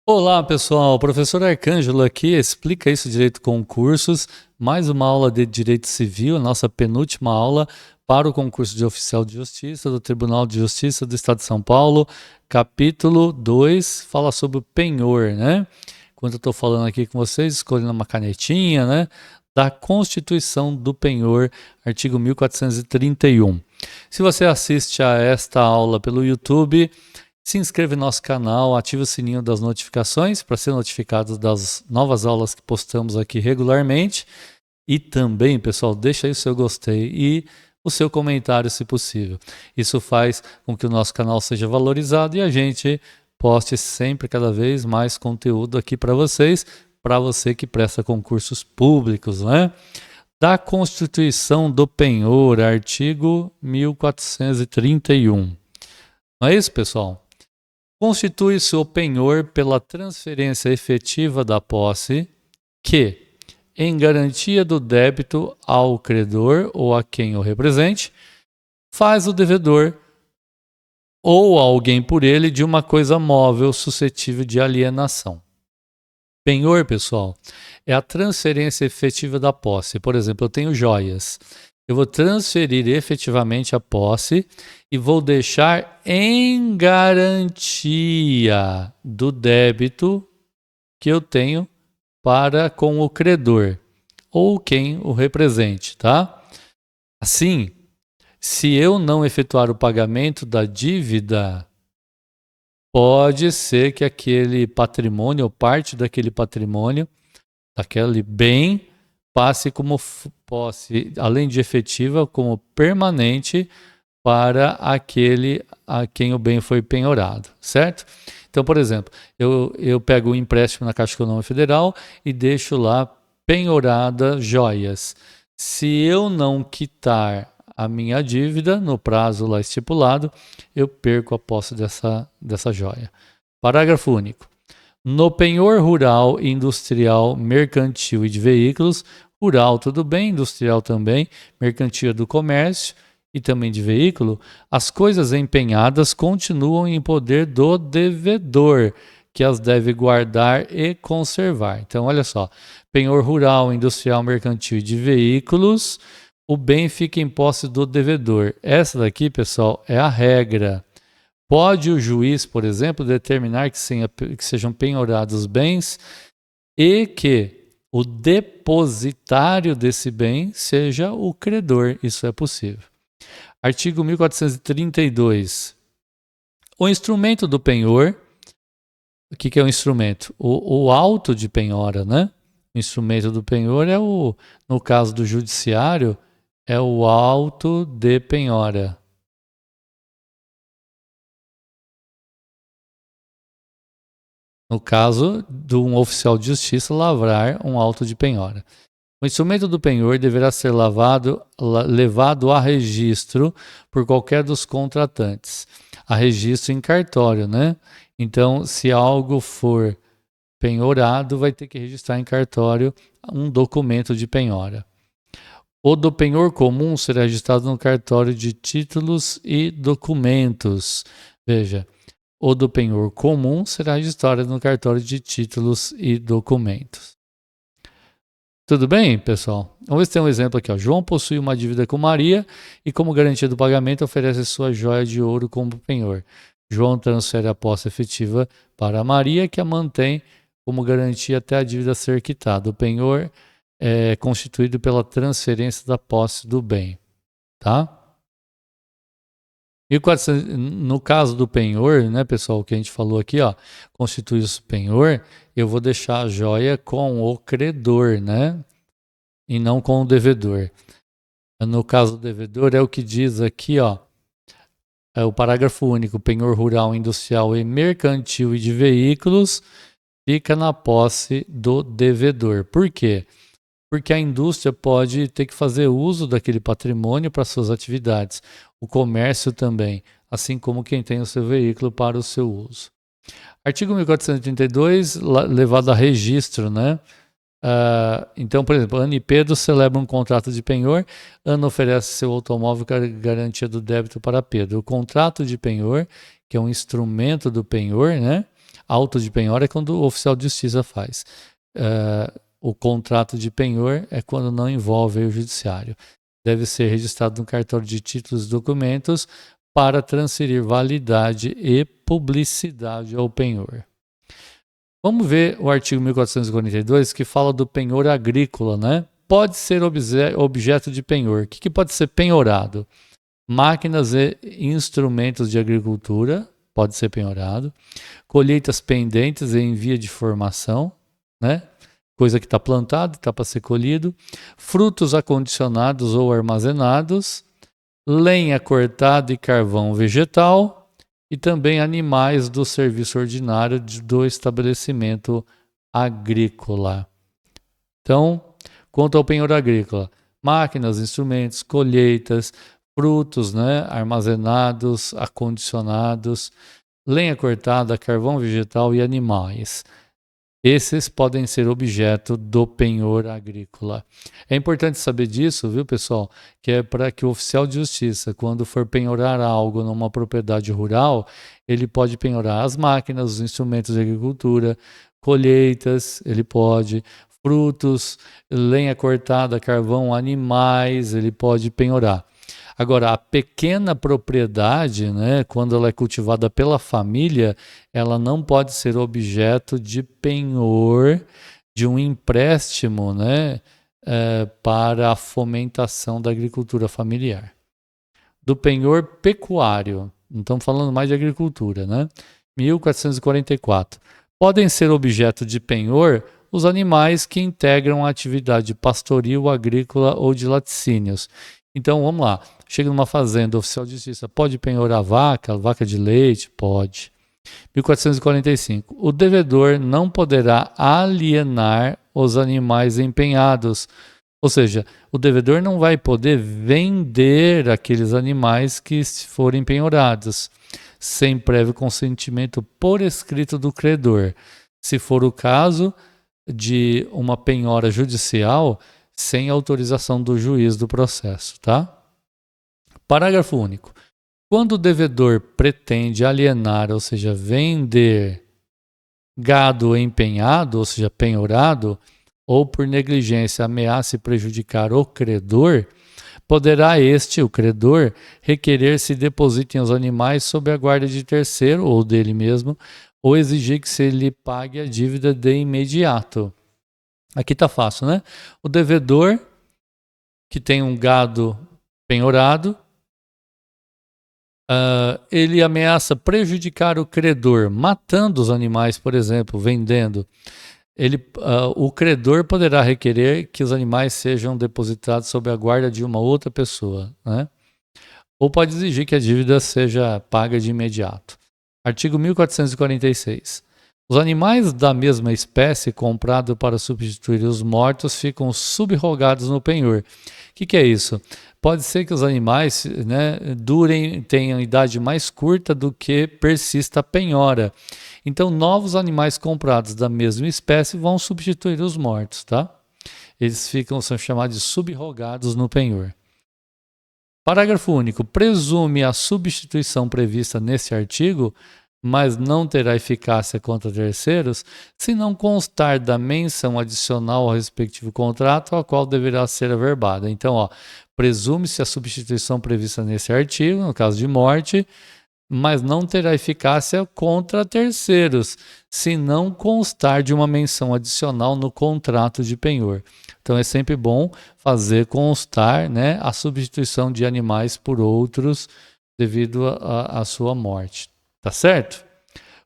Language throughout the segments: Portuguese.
Olá pessoal, professor Arcângelo aqui, explica isso direito concursos, mais uma aula de Direito Civil, nossa penúltima aula para o concurso de oficial de justiça do Tribunal de Justiça do Estado de São Paulo, capítulo 2, fala sobre o penhor, né? Quando eu estou falando aqui com vocês, escolhendo uma canetinha, né? Da Constituição do Penhor, artigo 1431. Se você assiste a esta aula pelo YouTube, se inscreve no nosso canal, ative o sininho das notificações para ser notificado das novas aulas que postamos aqui regularmente. E também, pessoal, deixa aí o seu gostei e o seu comentário, se possível. Isso faz com que o nosso canal seja valorizado e a gente poste sempre, cada vez mais conteúdo aqui para vocês, para você que presta concursos públicos, né? Da Constituição do Penhor, artigo 1431. Não é isso, pessoal? Constitui-se o penhor pela transferência efetiva da posse que, em garantia do débito ao credor ou a quem o represente, faz o devedor ou alguém por ele de uma coisa móvel suscetível de alienação. Penhor, pessoal, é a transferência efetiva da posse. Por exemplo, eu tenho joias. Eu vou transferir efetivamente a posse e vou deixar em garantia do débito que eu tenho para com o credor ou quem o represente, tá? Assim, se eu não efetuar o pagamento da dívida, pode ser que aquele patrimônio ou parte daquele patrimônio, daquele bem, passe como posse, além de efetiva, como permanente para aquele a quem o bem foi penhorado, certo? Então, por exemplo, eu pego um empréstimo na Caixa Econômica Federal e deixo lá penhorada joias. Se eu não quitar a minha dívida no prazo lá estipulado, eu perco a posse dessa joia. Parágrafo único. No penhor rural, industrial, mercantil e de veículos, rural tudo bem, industrial também, mercantil do comércio e também de veículo, as coisas empenhadas continuam em poder do devedor, que as deve guardar e conservar. Então, olha só, penhor rural, industrial, mercantil e de veículos, o bem fica em posse do devedor. Essa daqui, pessoal, é a regra. Pode o juiz, por exemplo, determinar que sejam penhorados bens e que o depositário desse bem seja o credor. Isso é possível. Artigo 1432. O instrumento do penhor, o que é o instrumento? O auto de penhora, né? O instrumento do penhor é no caso do judiciário, é o auto de penhora. No caso de um oficial de justiça lavrar um auto de penhora. O instrumento do penhor deverá ser levado a registro por qualquer dos contratantes. A registro em cartório, né? Então, se algo for penhorado, vai ter que registrar em cartório um documento de penhora. O do penhor comum será registrado no cartório de títulos e documentos. Veja, o do penhor comum será registrado no cartório de títulos e documentos. Tudo bem, pessoal? Vamos ver se tem um exemplo aqui. Ó. João possui uma dívida com Maria e, como garantia do pagamento, oferece sua joia de ouro como penhor. João transfere a posse efetiva para Maria, que a mantém como garantia até a dívida ser quitada. O penhor é constituído pela transferência da posse do bem. Tá? No caso do penhor, né, pessoal, que a gente falou aqui, ó, constitui-se penhor, eu vou deixar a joia com o credor, né, e não com o devedor. No caso do devedor, é o que diz aqui, ó, é o parágrafo único, penhor rural, industrial e mercantil e de veículos fica na posse do devedor. Por quê? Porque a indústria pode ter que fazer uso daquele patrimônio para suas atividades. O comércio também, assim como quem tem o seu veículo para o seu uso. Artigo 1432, levado a registro, né? Então, por exemplo, Ana e Pedro celebram um contrato de penhor. Ana oferece seu automóvel com a garantia do débito para Pedro. O contrato de penhor, que é um instrumento do penhor, né? Auto de penhora é quando o oficial de justiça faz. O contrato de penhor é quando não envolve o judiciário. Deve ser registrado no cartório de títulos e documentos para transferir validade e publicidade ao penhor. Vamos ver o artigo 1442 que fala do penhor agrícola, né? Pode ser objeto de penhor. O que pode ser penhorado? Máquinas e instrumentos de agricultura, pode ser penhorado. Colheitas pendentes e em via de formação, né? Coisa que está plantada, está para ser colhido. Frutos acondicionados ou armazenados. Lenha cortada e carvão vegetal. E também animais do serviço ordinário do estabelecimento agrícola. Então, quanto ao penhor agrícola, máquinas, instrumentos, colheitas, frutos, né, armazenados, acondicionados, lenha cortada, carvão vegetal e animais. Esses podem ser objeto do penhor agrícola. É importante saber disso, viu, pessoal? Que é para que o oficial de justiça, quando for penhorar algo numa propriedade rural, ele pode penhorar as máquinas, os instrumentos de agricultura, colheitas, ele pode, frutos, lenha cortada, carvão, animais, ele pode penhorar. Agora, a pequena propriedade, né, quando ela é cultivada pela família, ela não pode ser objeto de penhor, de um empréstimo, né, para a fomentação da agricultura familiar. Do penhor pecuário, não estamos falando mais de agricultura, né? 1444. Podem ser objeto de penhor os animais que integram a atividade pastoril, agrícola ou de laticínios. Então, vamos lá. Chega numa fazenda, oficial de justiça, pode penhorar vaca de leite? Pode. 1445. O devedor não poderá alienar os animais empenhados. Ou seja, o devedor não vai poder vender aqueles animais que forem penhorados, sem prévio consentimento por escrito do credor. Se for o caso de uma penhora judicial, sem autorização do juiz do processo, tá? Parágrafo único. Quando o devedor pretende alienar, ou seja, vender gado empenhado, ou seja, penhorado, ou por negligência ameaça e prejudicar o credor, poderá o credor, requerer se depositem os animais sob a guarda de terceiro ou dele mesmo, ou exigir que se lhe pague a dívida de imediato. Aqui está fácil, né? O devedor que tem um gado penhorado, ele ameaça prejudicar o credor, matando os animais, por exemplo, vendendo. O credor poderá requerer que os animais sejam depositados sob a guarda de uma outra pessoa, né? Ou pode exigir que a dívida seja paga de imediato. Artigo 1446. Os animais da mesma espécie comprados para substituir os mortos ficam subrogados no penhor. O que é isso? Pode ser que os animais, né, tenham idade mais curta do que persista a penhora. Então, novos animais comprados da mesma espécie vão substituir os mortos, tá? Eles são chamados de subrogados no penhor. Parágrafo único. Presume a substituição prevista nesse artigo, mas não terá eficácia contra terceiros, se não constar da menção adicional ao respectivo contrato, a qual deverá ser averbada. Então, presume-se a substituição prevista nesse artigo, no caso de morte, mas não terá eficácia contra terceiros, se não constar de uma menção adicional no contrato de penhor. Então, é sempre bom fazer constar, né, a substituição de animais por outros devido à sua morte. Tá certo?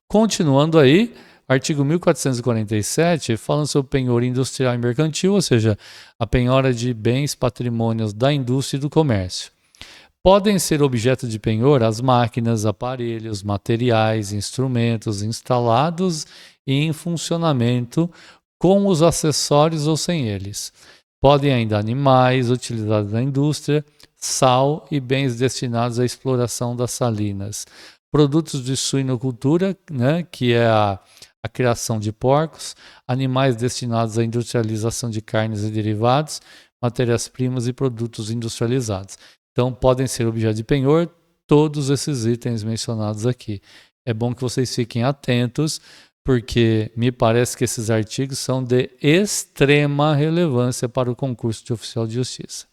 Continuando aí, artigo 1447, falando sobre penhor industrial e mercantil, ou seja, a penhora de bens patrimônios da indústria e do comércio. Podem ser objeto de penhor as máquinas, aparelhos, materiais, instrumentos instalados e em funcionamento com os acessórios ou sem eles. Podem ainda animais utilizados na indústria, sal e bens destinados à exploração das salinas. Produtos de suinocultura, né, que é a criação de porcos, animais destinados à industrialização de carnes e derivados, matérias-primas e produtos industrializados. Então, podem ser objeto de penhor todos esses itens mencionados aqui. É bom que vocês fiquem atentos, porque me parece que esses artigos são de extrema relevância para o concurso de oficial de justiça.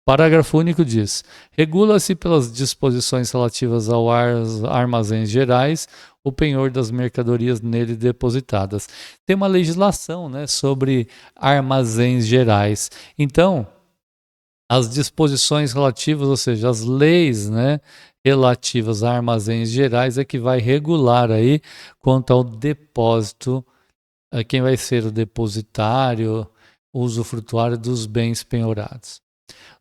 Parágrafo único diz: regula-se pelas disposições relativas aos armazéns gerais o penhor das mercadorias nele depositadas. Tem uma legislação, né, sobre armazéns gerais. Então, as disposições relativas, ou seja, as leis, né, relativas a armazéns gerais é que vai regular aí quanto ao depósito, quem vai ser o depositário, o usufrutuário dos bens penhorados.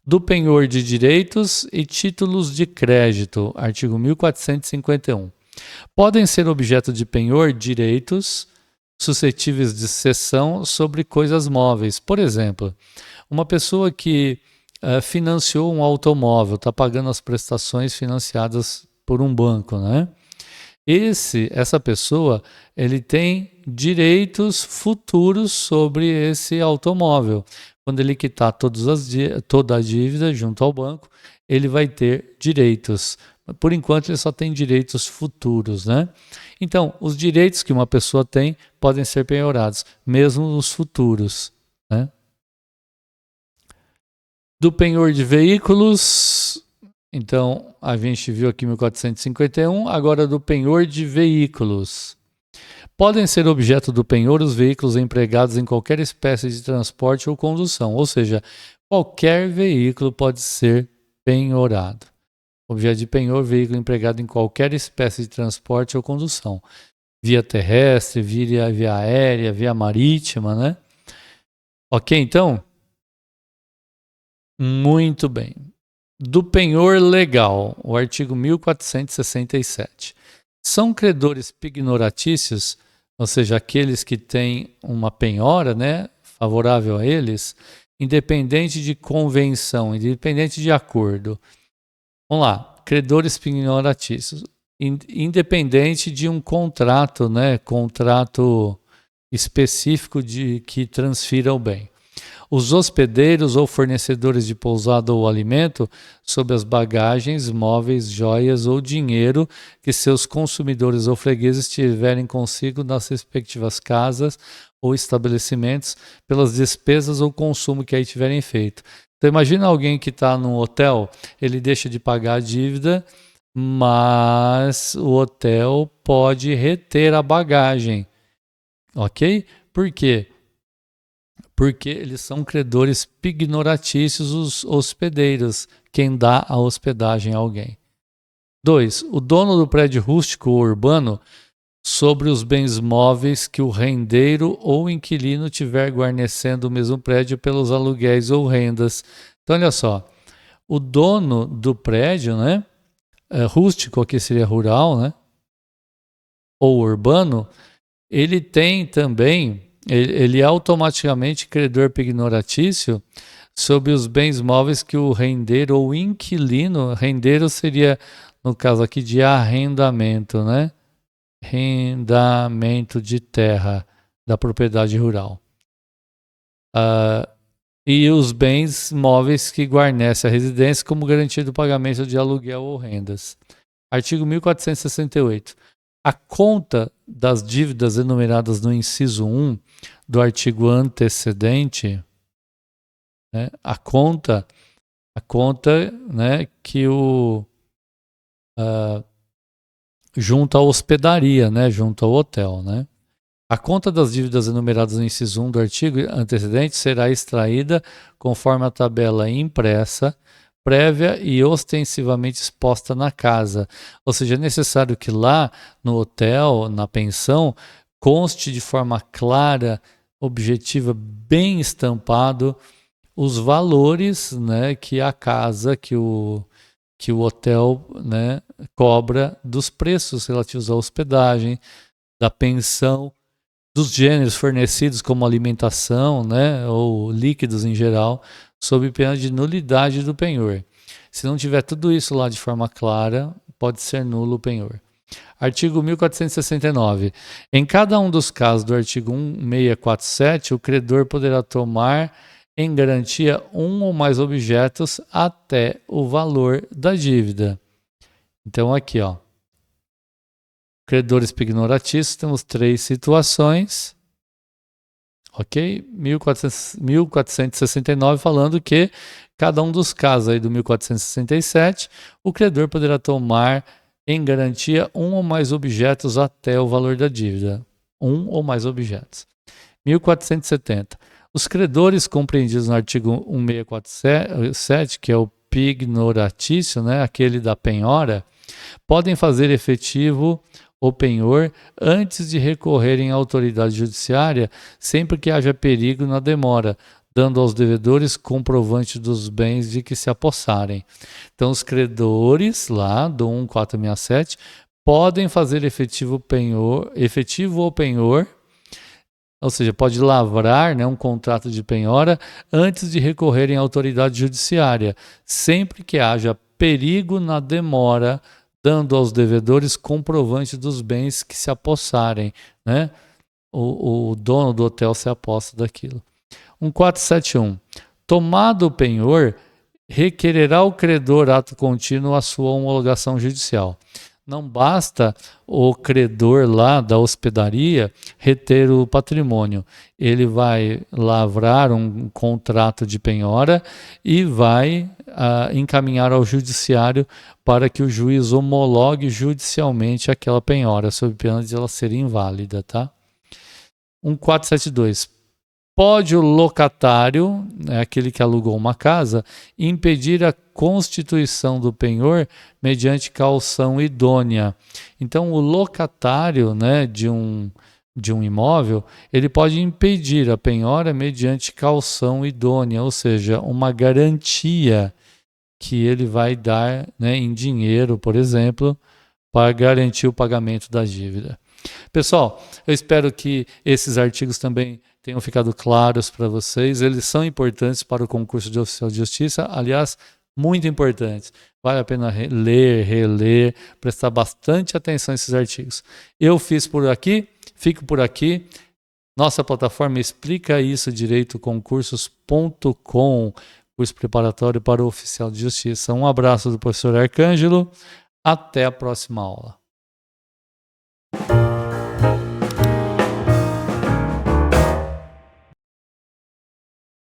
Do penhor de direitos e títulos de crédito, artigo 1451. Podem ser objeto de penhor direitos suscetíveis de cessão sobre coisas móveis. Por exemplo, uma pessoa que financiou um automóvel, está pagando as prestações financiadas por um banco, né? Essa pessoa, ele tem direitos futuros sobre esse automóvel. Quando ele quitar toda a dívida junto ao banco, ele vai ter direitos. Por enquanto, ele só tem direitos futuros, né? Então, os direitos que uma pessoa tem podem ser penhorados, mesmo os futuros, né? Do penhor de veículos, então a gente viu aqui 1451, agora do penhor de veículos. Podem ser objeto do penhor os veículos empregados em qualquer espécie de transporte ou condução, ou seja, qualquer veículo pode ser penhorado. Objeto de penhor, veículo empregado em qualquer espécie de transporte ou condução. Via terrestre, via aérea, via marítima, né? Ok, então? Muito bem. Do penhor legal, o artigo 1467. São credores pignoratícios, ou seja, aqueles que têm uma penhora, né, favorável a eles, independente de convenção, independente de acordo. Vamos lá, credores pignoratícios, independente de um contrato, né, contrato específico de que transfira o bem. Os hospedeiros ou fornecedores de pousada ou alimento, sob as bagagens, móveis, joias ou dinheiro que seus consumidores ou fregueses tiverem consigo nas respectivas casas ou estabelecimentos, pelas despesas ou consumo que aí tiverem feito. Então imagina alguém que está num hotel, ele deixa de pagar a dívida, mas o hotel pode reter a bagagem, ok? Por quê? Porque eles são credores pignoratícios, os hospedeiros, quem dá a hospedagem a alguém. 2. O dono do prédio rústico ou urbano sobre os bens móveis que o rendeiro ou inquilino tiver guarnecendo o mesmo prédio pelos aluguéis ou rendas. Então, olha só, o dono do prédio, né, rústico, aqui seria rural, né, ou urbano, ele tem também, ele é automaticamente credor pignoratício sobre os bens móveis que o rendeiro ou inquilino, rendeiro seria, no caso aqui, de arrendamento, né? Arrendamento de terra da propriedade rural. E os bens móveis que guarnece a residência como garantia do pagamento de aluguel ou rendas. Artigo 1468. A conta das dívidas enumeradas no inciso 1 do artigo antecedente, né, a conta, né, que junto à hospedaria, né, junto ao hotel, né? A conta das dívidas enumeradas no inciso 1 do artigo antecedente será extraída conforme a tabela impressa, prévia e ostensivamente exposta na casa. Ou seja, é necessário que lá no hotel, na pensão, conste de forma clara, objetiva, bem estampado, os valores, né, que a casa, que o hotel, né, cobra dos preços relativos à hospedagem, da pensão, dos gêneros fornecidos como alimentação, né, ou líquidos em geral, sob pena de nulidade do penhor. Se não tiver tudo isso lá de forma clara, pode ser nulo o penhor. Artigo 1469. Em cada um dos casos do artigo 1647, o credor poderá tomar em garantia um ou mais objetos até o valor da dívida. Então aqui, ó, Credores pignoratícios, temos 3 situações. Ok? 1469 falando que cada um dos casos aí do 1467, o credor poderá tomar em garantia um ou mais objetos até o valor da dívida. Um ou mais objetos. 1470. Os credores compreendidos no artigo 1647, que é o pignoratício, né, aquele da penhora, podem fazer efetivo o penhor antes de recorrerem à autoridade judiciária, sempre que haja perigo na demora, dando aos devedores comprovante dos bens de que se apossarem. Então, os credores lá do 1467 podem fazer efetivo o penhor, ou seja, pode lavrar, né, um contrato de penhora antes de recorrerem à autoridade judiciária, sempre que haja perigo na demora, dando aos devedores comprovante dos bens que se apossarem, né? O dono do hotel se aposta daquilo. 1471. Tomado o penhor, requererá o credor ato contínuo a sua homologação judicial. Não basta o credor lá da hospedaria reter o patrimônio. Ele vai lavrar um contrato de penhora e vai encaminhar ao judiciário para que o juiz homologue judicialmente aquela penhora, sob pena de ela ser inválida, tá? 1472. Pode o locatário, aquele que alugou uma casa, impedir a constituição do penhor mediante caução idônea. Então, o locatário, né, de um imóvel, ele pode impedir a penhora mediante caução idônea, ou seja, uma garantia que ele vai dar, né, em dinheiro, por exemplo, para garantir o pagamento da dívida. Pessoal, eu espero que esses artigos também tenham ficado claros para vocês. Eles são importantes para o concurso de oficial de justiça, aliás, muito importantes. Vale a pena ler, reler, prestar bastante atenção a esses artigos. Eu fiz por aqui, fico por aqui. Nossa plataforma Explica Isso Direito Concursos.com, curso preparatório para o oficial de justiça. Um abraço do professor Arcângelo. Até a próxima aula.